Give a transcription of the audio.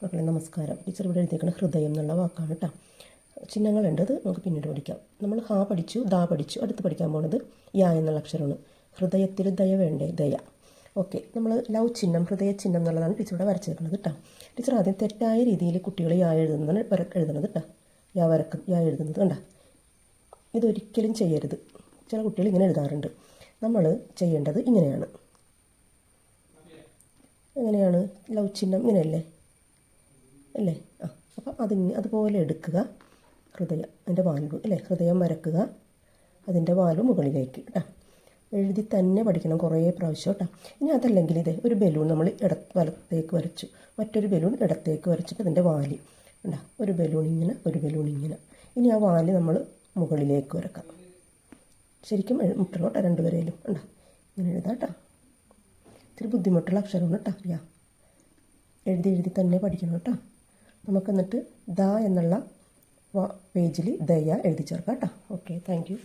മക്കളെ നമസ്കാരം. ടീച്ചർ ഇവിടെ എഴുതിയേക്കുന്ന ഹൃദയം എന്നുള്ള വാക്കാണ് കേട്ടോ. ചിഹ്നങ്ങളുണ്ട്, അത് നമുക്ക് പിന്നീട് പഠിക്കാം. നമ്മൾ ഹാ പഠിച്ചു, ദാ പഠിച്ചു. അടുത്ത് പഠിക്കാൻ പോകുന്നത് യാ എന്നുള്ള അക്ഷരമാണ്. ഹൃദയത്തിൽ ദയ വേണ്ടേ, ദയ. ഓക്കെ, നമ്മൾ ലവ് ചിഹ്നം, ഹൃദയ ചിഹ്നം എന്നുള്ളതാണ് ടീച്ചർ ഇവിടെ വരച്ചേക്കുന്നത് കേട്ടോ. ടീച്ചർ ആദ്യം തെറ്റായ രീതിയിൽ കുട്ടികൾ യാ എഴുതുന്നതാണ് എഴുതുന്നത് കേട്ടോ. യാ എഴുതുന്നത് കണ്ട. ഇതൊരിക്കലും ചെയ്യരുത്. ചില കുട്ടികൾ ഇങ്ങനെ എഴുതാറുണ്ട്. നമ്മൾ ചെയ്യേണ്ടത് ഇങ്ങനെയാണ്. എങ്ങനെയാണ്? ലവ് ചിഹ്നം ഇങ്ങനെയല്ലേ അല്ലേ? അപ്പം അതുപോലെ എടുക്കുക. ഹൃദയം, അതിൻ്റെ വാൽവ് അല്ലേ, ഹൃദയം വരക്കുക. അതിൻ്റെ വാൽവ് മുകളിലേക്ക് കേട്ടോ. എഴുതി തന്നെ പഠിക്കണം കുറേ പ്രാവശ്യം കേട്ടോ. ഇനി അതല്ലെങ്കിൽ ഒരു ബലൂൺ നമ്മൾ വലത്തേക്ക് വരച്ചു, മറ്റൊരു ബലൂൺ ഇടത്തേക്ക് വരച്ചിട്ട് അതിൻ്റെ വാല് ഉണ്ടാ, ഒരു ബലൂൺ ഇങ്ങനെ, ഒരു ബലൂൺ ഇങ്ങനെ. ഇനി ആ വാല് നമ്മൾ മുകളിലേക്ക് വരക്കാം. ശരിക്കും മുട്ടണം കേട്ടോ, രണ്ടുപേരേലും ഉണ്ടാ, ഇങ്ങനെ എഴുതാം കേട്ടോ. ഇത്തിരി ബുദ്ധിമുട്ടുള്ള അക്ഷരമാണ് കേട്ടോ. എഴുതി തന്നെ പഠിക്കണം കേട്ടോ. നമുക്ക് എന്നിട്ട് ദ എന്നുള്ള പേജിൽ ദയ എഴുതി ചേർക്കാം കേട്ടോ. Okay, thank you.